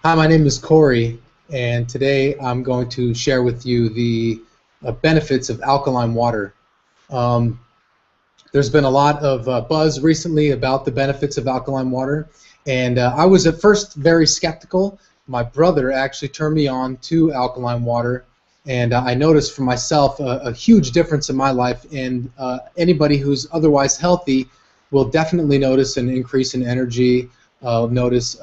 Hi, my name is Corey, and today I'm going to share with you the benefits of alkaline water. Um, there's been a lot of buzz recently about the benefits of alkaline water, and I was at first very skeptical. My brother actually turned me on to alkaline water, and I noticed for myself a huge difference in my life, and anybody who's otherwise healthy will definitely notice an increase in energy, notice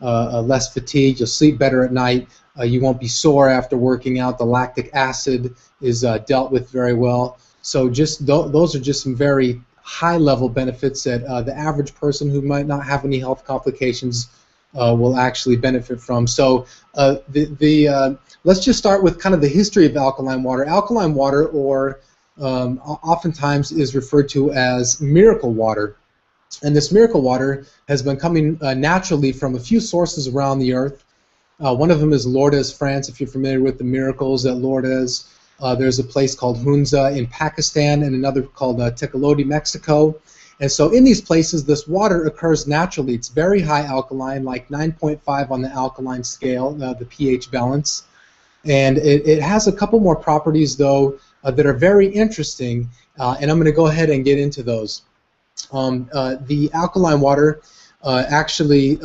less fatigue, you'll sleep better at night, you won't be sore after working out, the lactic acid is dealt with very well. So just those are just some very high-level benefits that the average person who might not have any health complications will actually benefit from. So let's just start with kind of the history of alkaline water. Alkaline water, or oftentimes is referred to as miracle water. And this miracle water has been coming naturally from a few sources around the earth. One of them is Lourdes, France, if you're familiar with the miracles at Lourdes. There's a place called Hunza in Pakistan and another called Tecolote, Mexico. And so in these places, this water occurs naturally. It's very high alkaline, like 9.5 on the alkaline scale, the pH balance. And it has a couple more properties, though, that are very interesting, and I'm going to go ahead and get into those. The alkaline water actually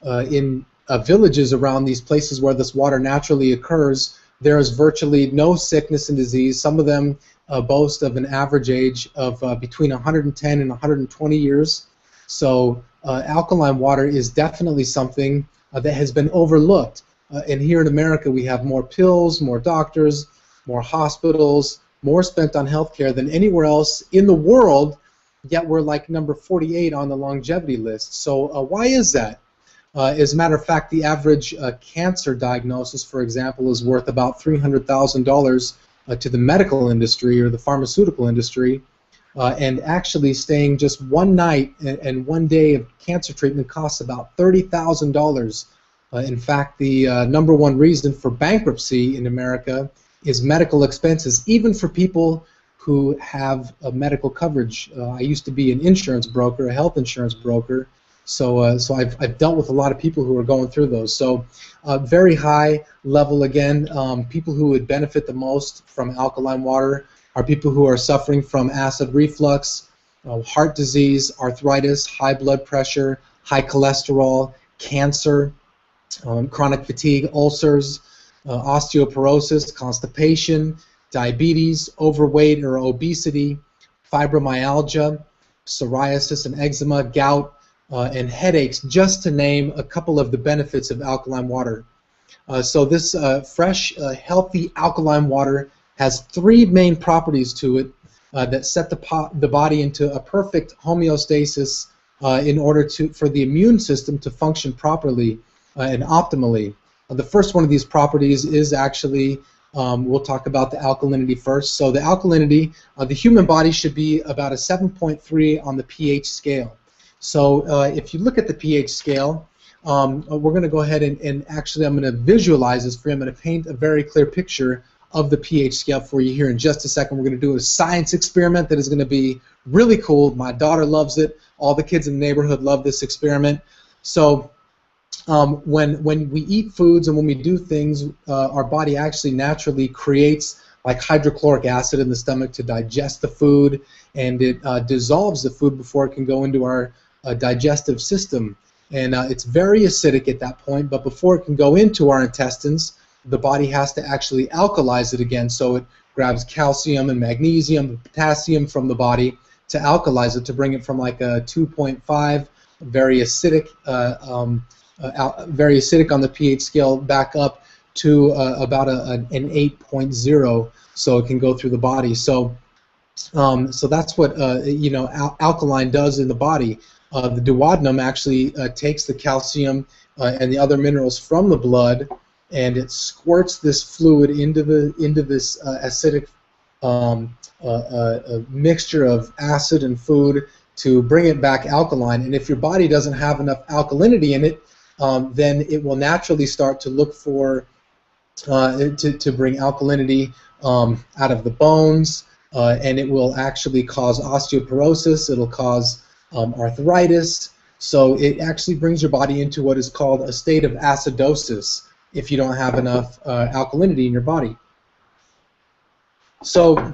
in villages around these places where this water naturally occurs, there is virtually no sickness and disease. Some of them boast of an average age of between 110 and 120 years. So alkaline water is definitely something that has been overlooked. And here in America we have more pills, more doctors, more hospitals, more spent on healthcare than anywhere else in the world, yet we're like number 48 on the longevity list. So why is that? As a matter of fact, the average cancer diagnosis, for example, is worth about $300,000 to the medical industry or the pharmaceutical industry, and actually staying just one night and one day of cancer treatment costs about $30,000. In fact, the number one reason for bankruptcy in America is medical expenses, even for people who have medical coverage. I used to be an insurance broker, a health insurance broker, so I've dealt with a lot of people who are going through those. So very high level again. People who would benefit the most from alkaline water are people who are suffering from acid reflux, heart disease, arthritis, high blood pressure, high cholesterol, cancer, chronic fatigue, ulcers, osteoporosis, constipation, diabetes, overweight or obesity, fibromyalgia, psoriasis and eczema, gout, and headaches, just to name a couple of the benefits of alkaline water. So this fresh, healthy alkaline water has three main properties to it that set the body into a perfect homeostasis in order for the immune system to function properly and optimally. The first one of these properties is actually, we'll talk about the alkalinity first. So the alkalinity, the human body should be about a 7.3 on the pH scale. So if you look at the pH scale, we're going to go ahead and actually I'm going to visualize this for you. I'm going to paint a very clear picture of the pH scale for you here in just a second. We're going to do a science experiment that is going to be really cool. My daughter loves it. All the kids in the neighborhood love this experiment. So when we eat foods and when we do things, our body actually naturally creates like hydrochloric acid in the stomach to digest the food, and it dissolves the food before it can go into our digestive system. And it's very acidic at that point, but before it can go into our intestines, the body has to actually alkalize it again. So it grabs calcium and magnesium and potassium from the body to alkalize it, to bring it from like a 2.5, very acidic on the pH scale, back up to about an 8.0, so it can go through the body. So that's what alkaline does in the body. The duodenum actually takes the calcium and the other minerals from the blood, and it squirts this fluid into this acidic mixture of acid and food to bring it back alkaline. And if your body doesn't have enough alkalinity in it, then it will naturally start to look for to bring alkalinity out of the bones, and it will actually cause osteoporosis. It'll cause arthritis, So it actually brings your body into what is called a state of acidosis if you don't have enough alkalinity in your body. So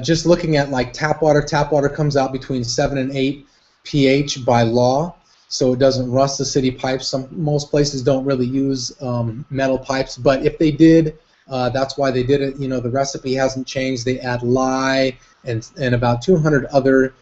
just looking at like tap water comes out between 7 and 8 pH by law, so it doesn't rust the city pipes. Most places don't really use metal pipes, but if they did, that's why they did it. You know, the recipe hasn't changed. They add lye and about 200 other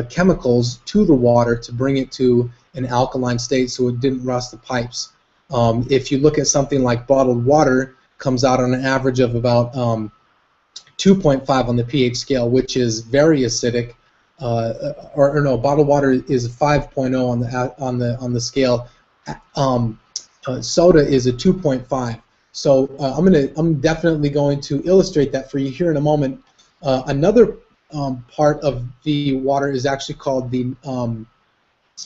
chemicals to the water to bring it to an alkaline state so it didn't rust the pipes. If you look at something like bottled water, comes out on an average of about 2.5 on the pH scale, which is very acidic. Or no, bottled water is 5.0 on the scale. Soda is a 2.5. So I'm definitely going to illustrate that for you here in a moment. Another part of the water is actually called the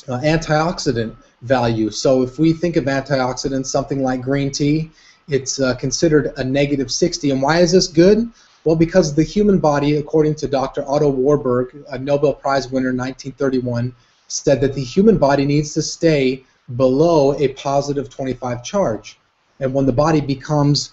antioxidant value. So if we think of antioxidants, something like green tea, it's considered a -60. And why is this good? Well, because the human body, according to Dr. Otto Warburg, a Nobel Prize winner in 1931, said that the human body needs to stay below a positive 25 charge. And when the body becomes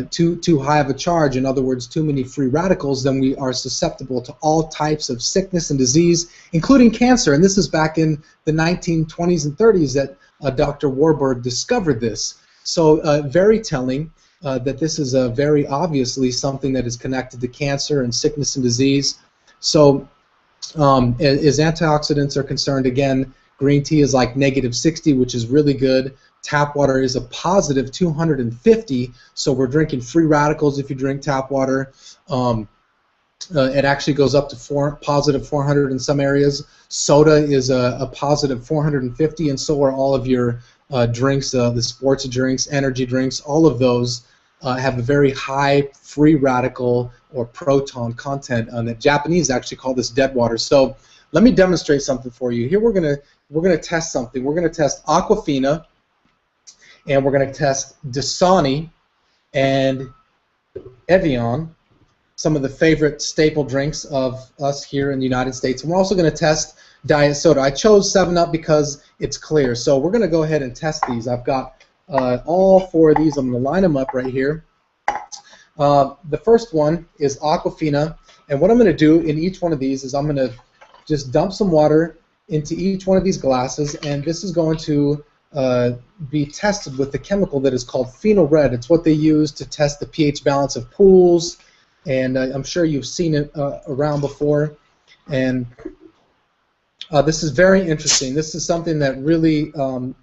too high of a charge, in other words, too many free radicals, then we are susceptible to all types of sickness and disease, including cancer. And this is back in the 1920s and 30s that Dr. Warburg discovered this. So very telling that this is very obviously something that is connected to cancer and sickness and disease. So as antioxidants are concerned, again, green tea is like -60, which is really good. Tap water is a positive 250, so we're drinking free radicals if you drink tap water. It actually goes up to positive 400 in some areas. Soda is a positive 450, and so are all of your drinks, the sports drinks, energy drinks. All of those have a very high free radical or proton content. The Japanese actually call this dead water. So let me demonstrate something for you. Here we're gonna test something. We're gonna test Aquafina, and we're gonna test Dasani and Evian, some of the favorite staple drinks of us here in the United States. And we're also gonna test diet soda. I chose 7-Up because it's clear. So we're gonna go ahead and test these. I've got all 4 of these. I'm gonna line them up right here. The first one is Aquafina, and what I'm gonna do in each one of these is I'm gonna just dump some water into each one of these glasses, and this is going to be tested with the chemical that is called phenol red. It's what they use to test the pH balance of pools, and I'm sure you've seen it around before. And this is very interesting. This is something that really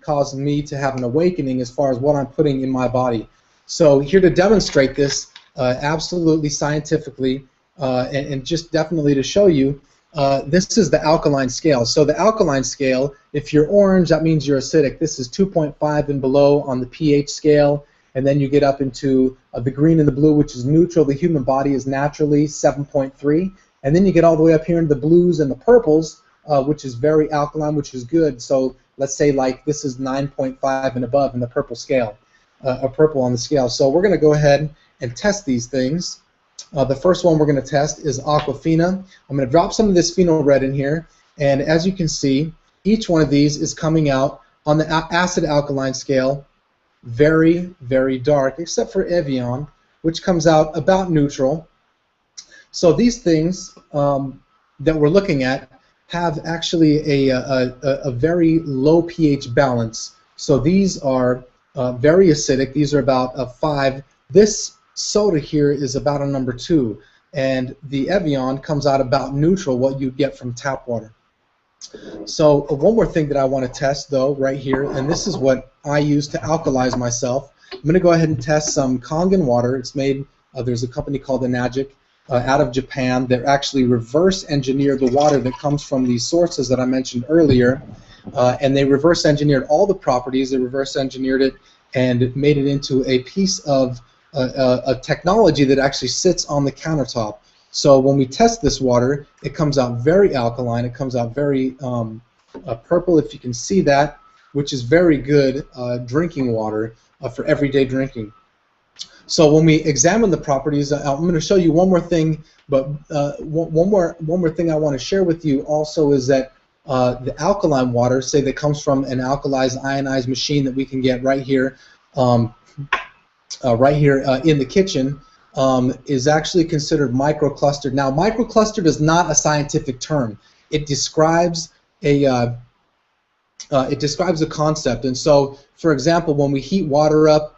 caused me to have an awakening as far as what I'm putting in my body. So here to demonstrate this absolutely scientifically and just definitely to show you, this is the alkaline scale. So the alkaline scale, if you're orange, that means you're acidic. This is 2.5 and below on the pH scale, and then you get up into the green and the blue, which is neutral. The human body is naturally 7.3, and then you get all the way up here into the blues and the purples, which is very alkaline, which is good. So let's say like this is 9.5 and above in the purple scale, purple on the scale. So we're going to go ahead and test these things. The first one we're going to test is Aquafina. I'm going to drop some of this phenol red in here, and as you can see, each one of these is coming out on the acid alkaline scale very, very dark, except for Evian, which comes out about neutral. So these things that we're looking at have actually a very low pH balance. So these are very acidic. These are about a 5. This soda here is about a number 2, and the Evian comes out about neutral, what you get from tap water. So one more thing that I want to test though right here, and this is what I use to alkalize myself. I'm going to go ahead and test some Kangen water. It's made, there's a company called Enagic out of Japan that actually reverse engineer the water that comes from these sources that I mentioned earlier, and they reverse engineered all the properties. They reverse engineered it and made it into a piece of a technology that actually sits on the countertop. So when we test this water, it comes out very alkaline. It comes out very purple, if you can see that, which is very good drinking water for everyday drinking. So when we examine the properties, I'm going to show you one more thing, but one more thing I want to share with you also is that the alkaline water, say that comes from an alkalized ionized machine that we can get right here, in the kitchen, is actually considered microclustered. Now, microclustered is not a scientific term. It describes a concept. And so, for example, when we heat water up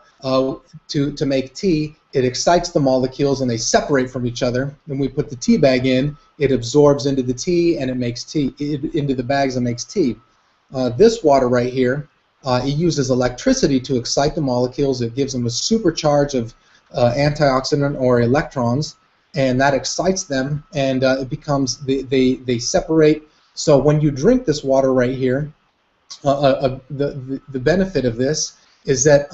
to make tea, it excites the molecules and they separate from each other. When we put the tea bag in, it absorbs into the tea and it makes tea, into the bags and makes tea. This water right here, it uses electricity to excite the molecules. It gives them a supercharge of antioxidant or electrons, and that excites them, and it becomes they separate. So when you drink this water right here, the benefit of this is that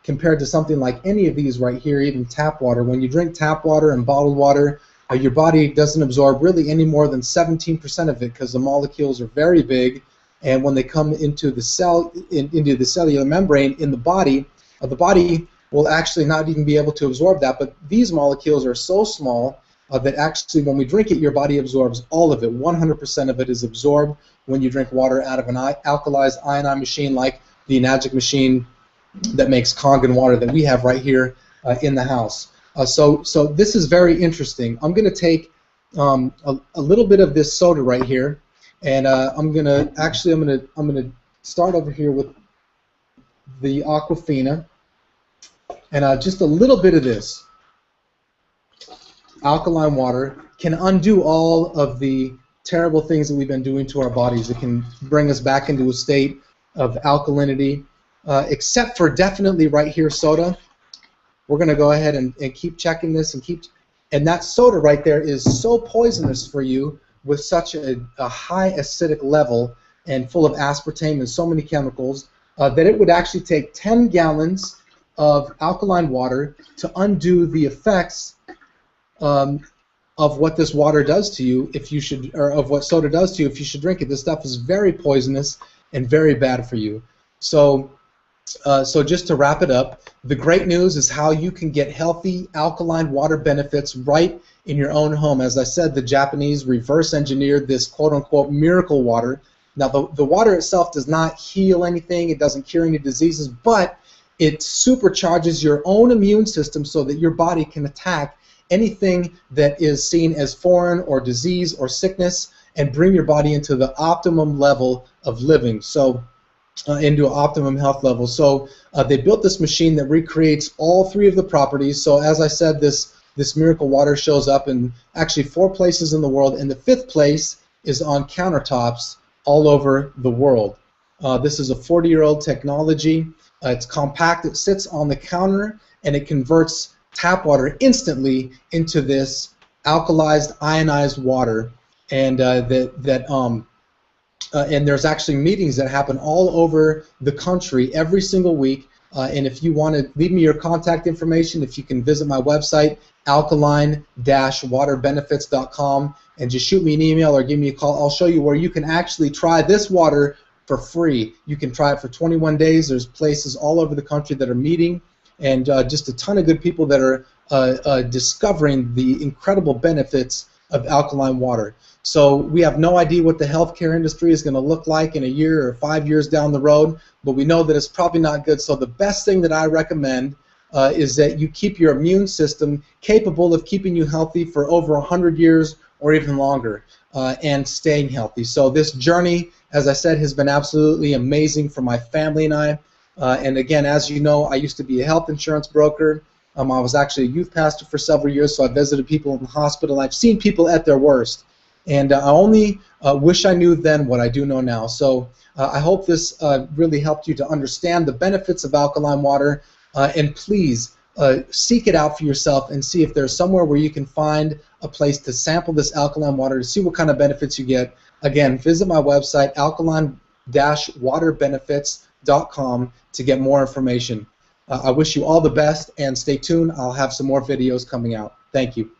compared to something like any of these right here, even tap water, when you drink tap water and bottled water, your body doesn't absorb really any more than 17% of it because the molecules are very big, and when they come into the cell, into the cellular membrane in the body will actually not even be able to absorb that. But these molecules are so small that actually when we drink it, your body absorbs all of it. 100% of it is absorbed when you drink water out of an alkalized ion machine like the Enagic machine that makes Kangen water that we have right here in the house. So this is very interesting. I'm going to take a little bit of this soda right here, and I'm going to start over here with the Aquafina, and just a little bit of this alkaline water can undo all of the terrible things that we've been doing to our bodies. It can bring us back into a state of alkalinity, except for definitely right here soda. We're going to go ahead and keep checking this and that soda right there is so poisonous for you with such a high acidic level and full of aspartame and so many chemicals that it would actually take 10 gallons of alkaline water to undo the effects of what this water does to you or of what soda does to you if you should drink it. This stuff is very poisonous and very bad for you. So just to wrap it up, the great news is how you can get healthy alkaline water benefits right in your own home. As I said, the Japanese reverse engineered this quote-unquote miracle water. Now, the water itself does not heal anything. It doesn't cure any diseases, but it supercharges your own immune system so that your body can attack anything that is seen as foreign or disease or sickness and bring your body into the optimum level of living. So into an optimum health level. So they built this machine that recreates all three of the properties. So as I said, this miracle water shows up in actually 4 places in the world, and the 5th place is on countertops all over the world. This is a 40-year-old technology. It's compact. It sits on the counter, and it converts tap water instantly into this alkalized ionized water, and and there's actually meetings that happen all over the country every single week. And if you want to leave me your contact information, if you can visit my website, alkaline-waterbenefits.com, and just shoot me an email or give me a call, I'll show you where you can actually try this water for free. You can try it for 21 days. There's places all over the country that are meeting, and just a ton of good people that are discovering the incredible benefits of alkaline water. So we have no idea what the healthcare industry is going to look like in a year or 5 years down the road, but we know that it's probably not good. So the best thing that I recommend is that you keep your immune system capable of keeping you healthy for over 100 years or even longer and staying healthy. So this journey, as I said, has been absolutely amazing for my family and I. And again, as you know, I used to be a health insurance broker. I was actually a youth pastor for several years, so I visited people in the hospital. I've seen people at their worst. And I only wish I knew then what I do know now. So I hope this really helped you to understand the benefits of alkaline water. And please seek it out for yourself and see if there's somewhere where you can find a place to sample this alkaline water to see what kind of benefits you get. Again, visit my website, alkaline-waterbenefits.com, to get more information. I wish you all the best, and stay tuned. I'll have some more videos coming out. Thank you.